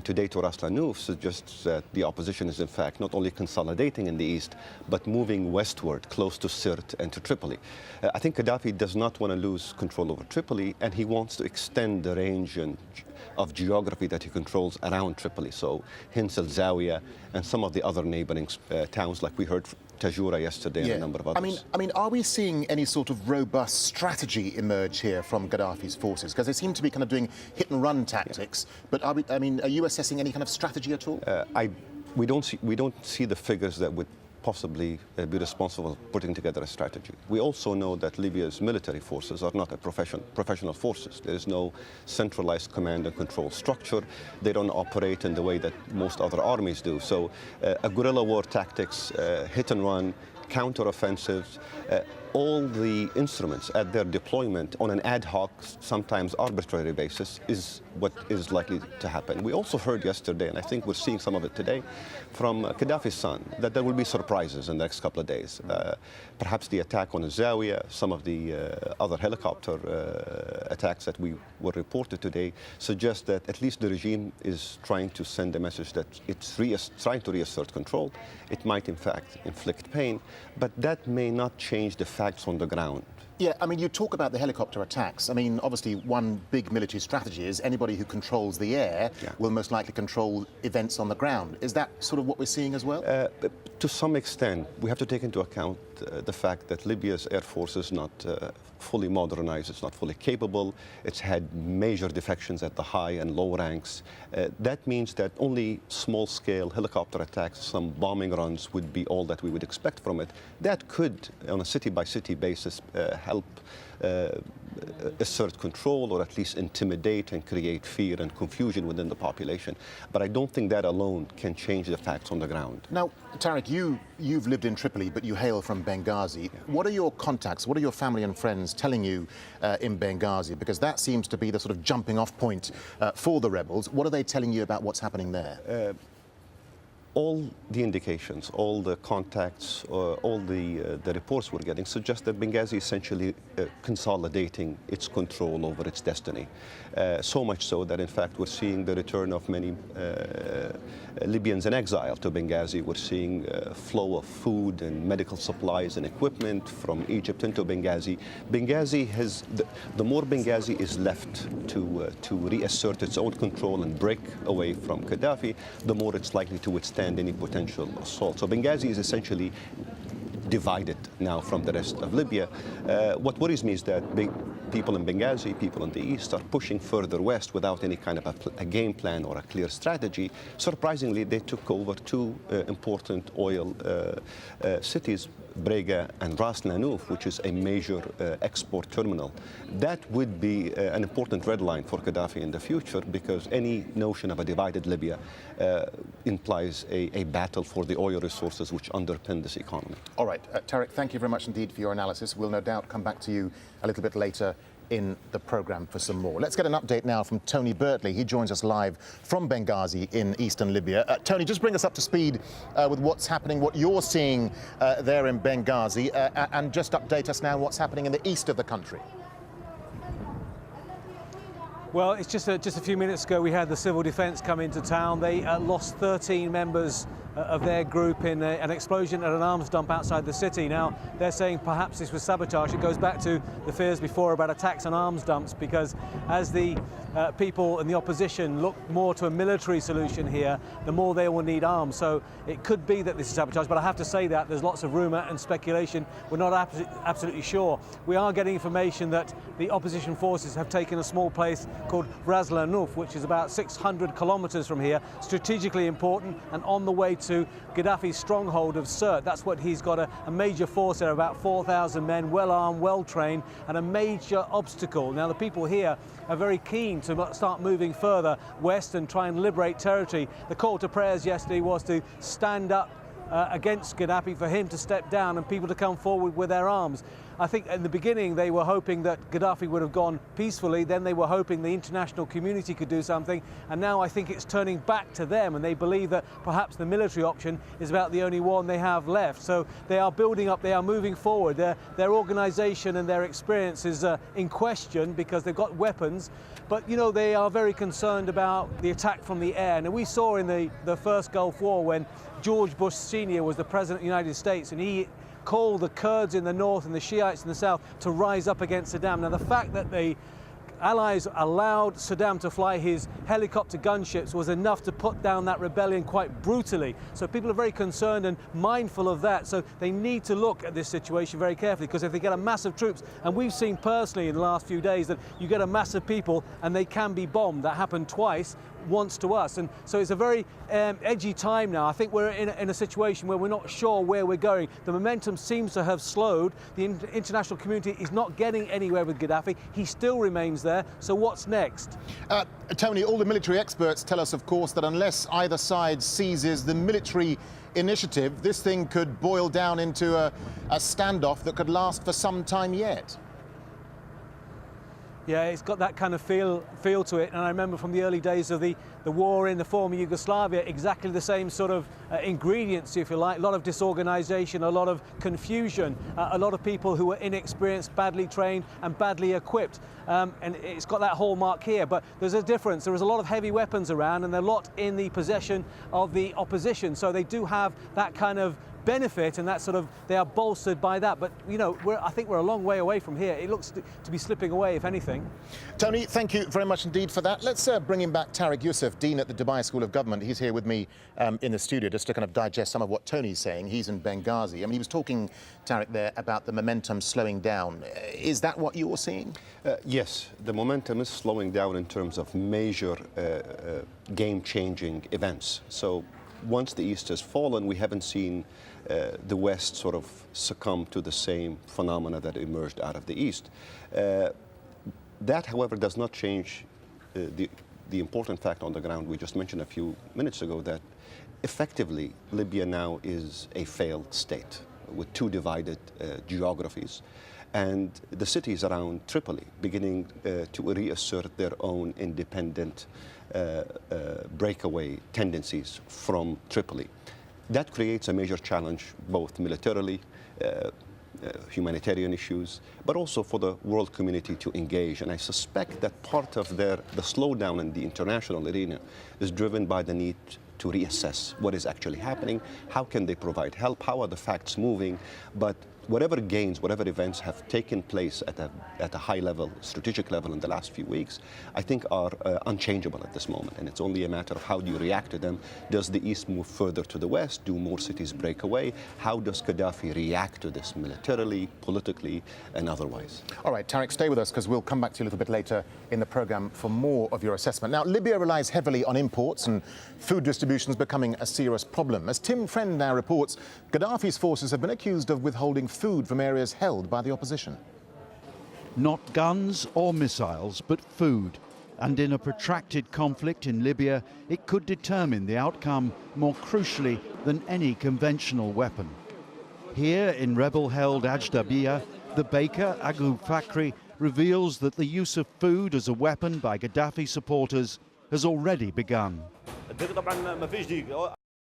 and today to Ras Lanuf suggests that the opposition is in fact not only consolidating in the east, but moving westward, close to Sirte and to Tripoli. I think Gaddafi does not want to lose control over Tripoli, and he wants to extend the range of geography that he controls around Tripoli. So hence AlJazeera and some of the other neighboring towns, like we heard AlJazeera yesterday and a number of others. I mean, are we seeing any sort of robust strategy emerge here from Gaddafi's forces? Because they seem to be kind of doing hit-and-run tactics. But are you assessing any kind of strategy at all? We don't see the figures that would possibly be responsible for putting together a strategy. We also know that Libya's military forces are not a professional forces. There is no centralized command and control structure. They don't operate in the way that most other armies do. So a guerrilla war tactics, hit and run, counter-offensives, all the instruments at their deployment on an ad hoc, sometimes arbitrary basis is what is likely to happen. We also heard yesterday, and I think we're seeing some of it today, from Gaddafi's son, that there will be surprises in the next couple of days. Perhaps the attack on Zawiya, some of the other helicopter attacks that were reported today suggest that at least the regime is trying to send a message that it's trying to reassert control. It might in fact inflict pain, but that may not change the facts on the ground. Yeah, I mean, you talk about the helicopter attacks. I mean, obviously, one big military strategy is anybody who controls the air will most likely control events on the ground. Is that sort of what we're seeing as well? To some extent, we have to take into account the fact that Libya's air force is not fully modernized, it's not fully capable, it's had major defections at the high and low ranks. That means that only small-scale helicopter attacks, some bombing runs would be all that we would expect from it. That could, on a city-by-city basis, help assert control or at least intimidate and create fear and confusion within the population. But I don't think that alone can change the facts on the ground. Now, Tariq, you've lived in Tripoli, but you hail from Benghazi. What are your contacts, what are your family and friends telling you in Benghazi? Because that seems to be the sort of jumping off point for the rebels. What are they telling you about what's happening there? All the indications, all the contacts, all the reports we're getting suggest that Benghazi is essentially consolidating its control over its destiny. So much so that, in fact, we're seeing the return of many Libyans in exile to Benghazi. We're seeing a flow of food and medical supplies and equipment from Egypt into Benghazi. Benghazi has, the more Benghazi is left to reassert its own control and break away from Gaddafi, the more it's likely to withstand any potential assault. So Benghazi is essentially divided now from the rest of Libya. What worries me is that people in Benghazi, people in the east, are pushing further west without any kind of a game plan or a clear strategy. Surprisingly, they took over two important oil cities, Brega and Ras Lanuf, which is a major export terminal. That would be an important red line for Gaddafi in the future, because any notion of a divided Libya implies a battle for the oil resources which underpin this economy. All right, Tariq, thank you very much indeed for your analysis. We'll no doubt come back to you a little bit later in the programme for some more. Let's get an update now from Tony Birtley. He joins us live from Benghazi in eastern Libya. Tony, just bring us up to speed with what's happening, what you're seeing there in Benghazi, and just update us now what's happening in the east of the country. Well, it's just a few minutes ago we had the civil defence come into town. They lost 13 members of their group in an explosion at an arms dump outside the city. Now, they're saying perhaps this was sabotage. It goes back to the fears before about attacks on arms dumps, because as the people in the opposition look more to a military solution here, the more they will need arms. So it could be that this is sabotage, but I have to say that there's lots of rumour and speculation. We're not absolutely sure. We are getting information that the opposition forces have taken a small place called Ras Lanuf, which is about 600 kilometres from here, strategically important and on the way to Gaddafi's stronghold of Sirte. That's what he's got, a major force there, about 4,000 men, well armed, well trained, and a major obstacle. Now, the people here are very keen to start moving further west and try and liberate territory. The call to prayers yesterday was to stand up against Gaddafi, for him to step down and people to come forward with their arms. I think in the beginning they were hoping that Gaddafi would have gone peacefully, then they were hoping the international community could do something, and now I think it's turning back to them, and they believe that perhaps the military option is about the only one they have left. So they are building up, they are moving forward. Their organisation and their experience is in question because they've got weapons, but you know, they are very concerned about the attack from the air. And we saw in the first Gulf War when George Bush Sr. was the President of the United States, and he called the Kurds in the north and the Shiites in the south to rise up against Saddam. Now the fact that the Allies allowed Saddam to fly his helicopter gunships was enough to put down that rebellion quite brutally. So people are very concerned and mindful of that. So they need to look at this situation very carefully, because if they get a mass of troops, and we've seen personally in the last few days that you get a mass of people and they can be bombed. That happened twice, once to us. And so it's a very edgy time now. I think we're in a situation where we're not sure where we're going. The momentum seems to have slowed. The international community is not getting anywhere with Gaddafi. He still remains there. So what's next? Tony, all the military experts tell us, of course, that unless either side seizes the military initiative, this thing could boil down into a standoff that could last for some time yet. Yeah, it's got that kind of feel to it, and I remember from the early days of the war in the former Yugoslavia, exactly the same sort of ingredients, if you like. A lot of disorganisation, a lot of confusion, a lot of people who were inexperienced, badly trained and badly equipped, and it's got that hallmark here. But there's a difference. There is a lot of heavy weapons around, and they're a lot in the possession of the opposition, so they do have that kind of benefit, and that sort of, they are bolstered by that. But you know, I think we're a long way away from here. It looks to be slipping away, if anything. Tony, thank you very much indeed for that. Let's bring in back Tariq Youssef, Dean at the Dubai School of Government. He's here with me in the studio just to kind of digest some of what Tony's saying. He's in Benghazi. I mean, he was talking, Tariq, there about the momentum slowing down. Is that what you're seeing? Yes, the momentum is slowing down in terms of major game-changing events. So once the East has fallen, we haven't seen the West sort of succumb to the same phenomena that emerged out of the East. That, however, does not change the important fact on the ground we just mentioned a few minutes ago, that effectively Libya now is a failed state with two divided geographies. And the cities around Tripoli beginning to reassert their own independent breakaway tendencies from Tripoli. That creates a major challenge, both militarily, humanitarian issues, but also for the world community to engage. And I suspect that part of the slowdown in the international arena is driven by the need to reassess what is actually happening, how can they provide help, how are the facts moving. But whatever gains, whatever events have taken place at a high level, strategic level in the last few weeks, I think are unchangeable at this moment. And it's only a matter of how do you react to them. Does the East move further to the West? Do more cities break away? How does Gaddafi react to this militarily, politically, and otherwise? All right, Tariq, stay with us because we'll come back to you a little bit later in the programme for more of your assessment. Now, Libya relies heavily on imports, and food distribution is becoming a serious problem. As Tim Friend now reports, Gaddafi's forces have been accused of withholding food from areas held by the opposition. Not guns or missiles, but food. And in a protracted conflict in Libya, it could determine the outcome more crucially than any conventional weapon. Here in rebel-held AlJazeera, the baker, Agu Fakri, reveals that the use of food as a weapon by Gaddafi supporters has already begun.